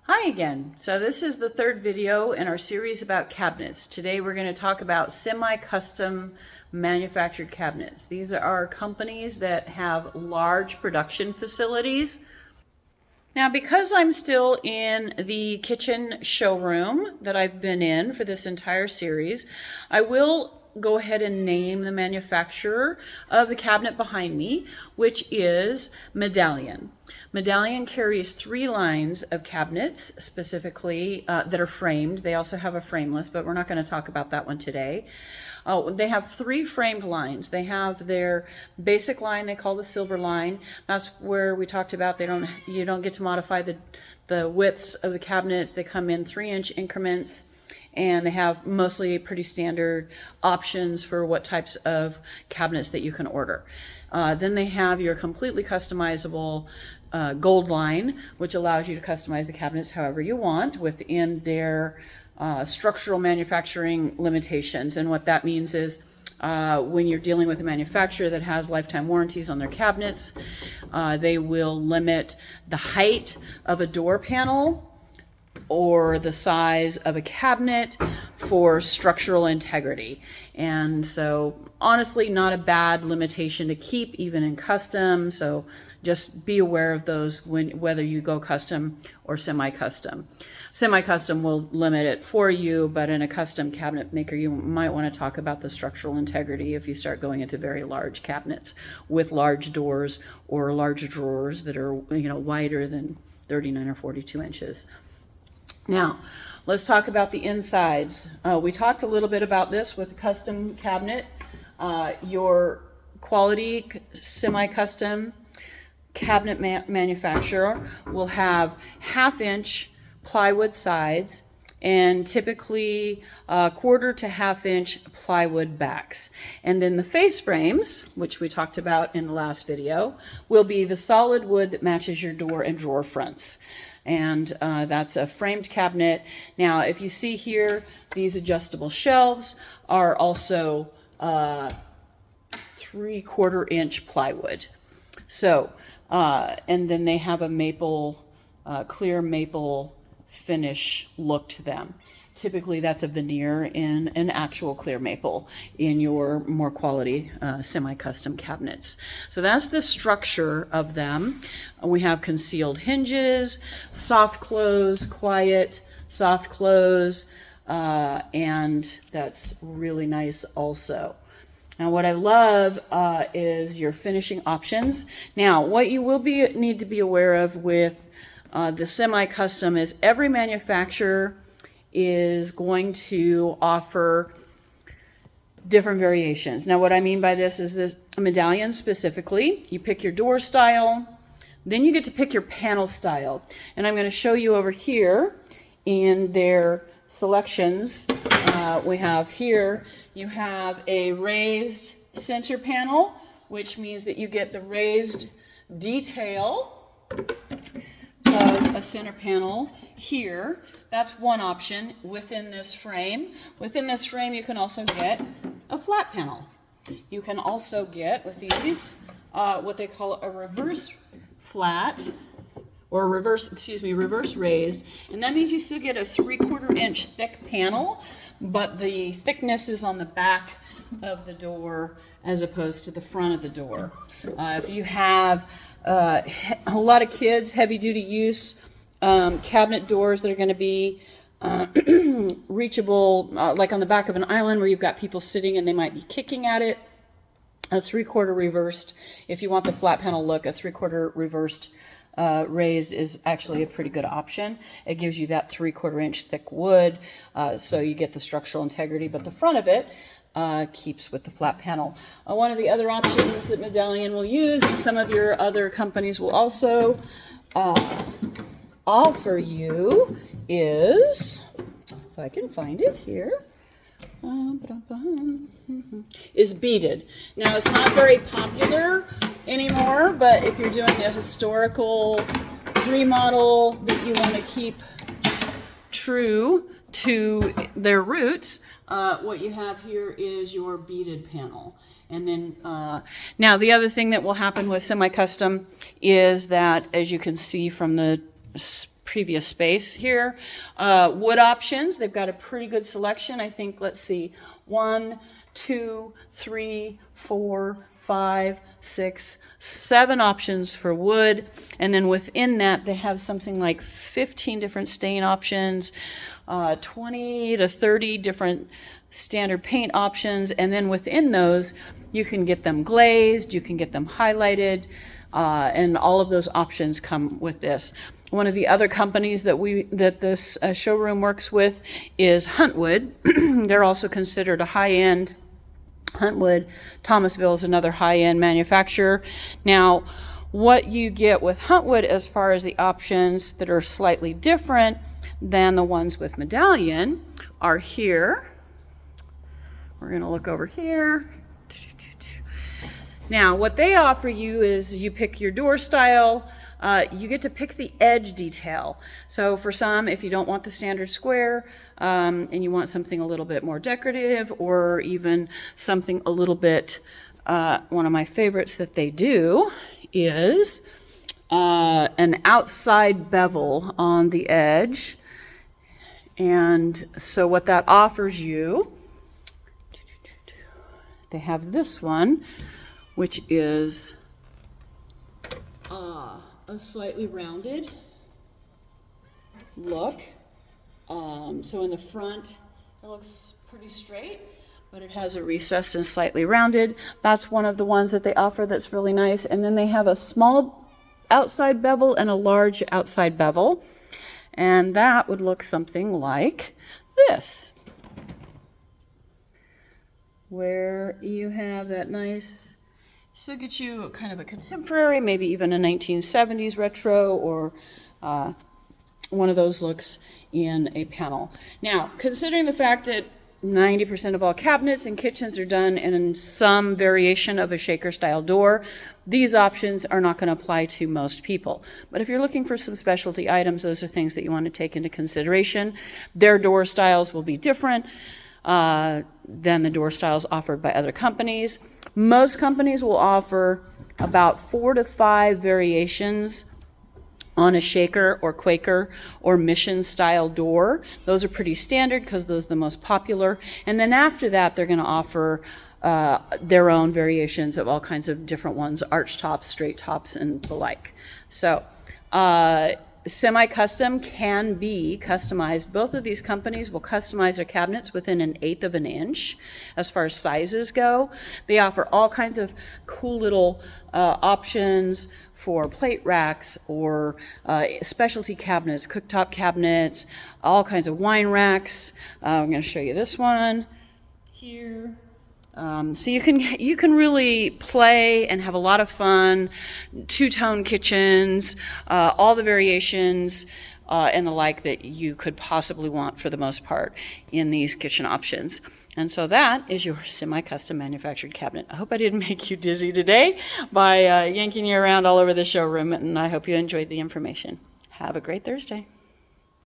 Hi again. So this is the third video in our series about cabinets. Today we're going to talk about semi-custom manufactured cabinets. These are companies that have large production facilities. Now, because I'm still in the kitchen showroom that I've been in for this entire series, I will go ahead and name the manufacturer of the cabinet behind me, which is Medallion. Medallion carries 3 lines of cabinets specifically that are framed. They also have a frameless, but we're not going to talk about that one today. They have 3 framed lines. They have their basic line they call the silver line. That's where we talked about you don't get to modify the widths of the cabinets. They come in 3-inch increments. And they have mostly pretty standard options for what types of cabinets that you can order. Then they have your completely customizable gold line, which allows you to customize the cabinets however you want within their structural manufacturing limitations. And what that means is when you're dealing with a manufacturer that has lifetime warranties on their cabinets, they will limit the height of a door panel or the size of a cabinet for structural integrity. And so honestly, not a bad limitation to keep even in custom. So just be aware of those whether you go custom or semi-custom. Semi-custom will limit it for you, but in a custom cabinet maker, you might want to talk about the structural integrity if you start going into very large cabinets with large doors or large drawers that are wider than 39 or 42 inches. Now, let's talk about the insides. We talked a little bit about this with a custom cabinet. Your quality semi-custom cabinet manufacturer will have 1/2-inch plywood sides and typically 1/4 to 1/2-inch plywood backs. And then the face frames, which we talked about in the last video, will be the solid wood that matches your door and drawer fronts. And that's a framed cabinet. Now, if you see here, these adjustable shelves are also 3/4-inch plywood. So, and then they have a maple, clear maple finish look to them. Typically, that's a veneer in an actual clear maple in your more quality semi-custom cabinets. So that's the structure of them. We have concealed hinges, soft close, quiet, soft close, and that's really nice also. Now, what I love is your finishing options. Now, what you will need to be aware of with the semi-custom is every manufacturer is going to offer different variations. Now, what I mean by this is this Medallion specifically, you pick your door style, then you get to pick your panel style. And I'm going to show you over here in their selections. We have here, you have a raised center panel, which means that you get the raised detail of a center panel here. That's one option within this frame. Within this frame, you can also get a flat panel. You can also get with these what they call a reverse flat or reverse raised, and that means you still get a 3/4-inch thick panel, but the thickness is on the back of the door as opposed to the front of the door. If you have a lot of kids, heavy-duty use cabinet doors that are going to be reachable, like on the back of an island where you've got people sitting and they might be kicking at it, a 3/4 reversed. If you want the flat panel look, a 3/4 reversed raised is actually a pretty good option. It gives you that 3/4-inch thick wood, so you get the structural integrity, but the front of it keeps with the flat panel. One of the other options that Medallion will use, and some of your other companies will also offer you, is, if I can find it here, is beaded. Now, it's not very popular anymore, but if you're doing a historical remodel that you want to keep true to their roots, what you have here is your beaded panel. And then now the other thing that will happen with semi-custom is that, as you can see from the previous space here. Wood options, they've got a pretty good selection. I think, let's see, 1, 2, 3, 4, 5, 6, 7 options for wood. And then within that, they have something like 15 different stain options, 20 to 30 different standard paint options. And then within those, you can get them glazed, you can get them highlighted, and all of those options come with this. One of the other companies that this showroom works with is Huntwood. They're also considered a high-end. Huntwood, Thomasville is another high-end manufacturer. Now, what you get with Huntwood as far as the options that are slightly different than the ones with Medallion are here. We're going to look over here. Now, what they offer you is you pick your door style. You get to pick the edge detail. So for some, if you don't want the standard square and you want something a little bit more decorative, or even something a little bit, one of my favorites that they do is an outside bevel on the edge. And so what that offers you, they have this one, which is a slightly rounded look. So in the front, it looks pretty straight, but it has a recess and slightly rounded. That's one of the ones that they offer that's really nice. And then they have a small outside bevel and a large outside bevel. And that would look something like this, where you have that nice, so get you kind of a contemporary, maybe even a 1970s retro, or one of those looks in a panel. Now, considering the fact that 90% of all cabinets and kitchens are done in some variation of a shaker style door, these options are not going to apply to most people. But if you're looking for some specialty items, those are things that you want to take into consideration. Their door styles will be different than the door styles offered by other companies. Most companies will offer about 4 to 5 variations on a shaker or Quaker or Mission style door. Those are pretty standard because those are the most popular. And then after that, they're going to offer their own variations of all kinds of different ones, arch tops, straight tops, and the like. So semi-custom can be customized. Both of these companies will customize their cabinets within 1/8 of an inch as far as sizes go. They offer all kinds of cool little options for plate racks or specialty cabinets, cooktop cabinets, all kinds of wine racks. I'm going to show you this one here. So you can really play and have a lot of fun. Two-tone kitchens, all the variations and the like that you could possibly want for the most part in these kitchen options. And so that is your semi-custom manufactured cabinet. I hope I didn't make you dizzy today by yanking you around all over the showroom, and I hope you enjoyed the information. Have a great Thursday.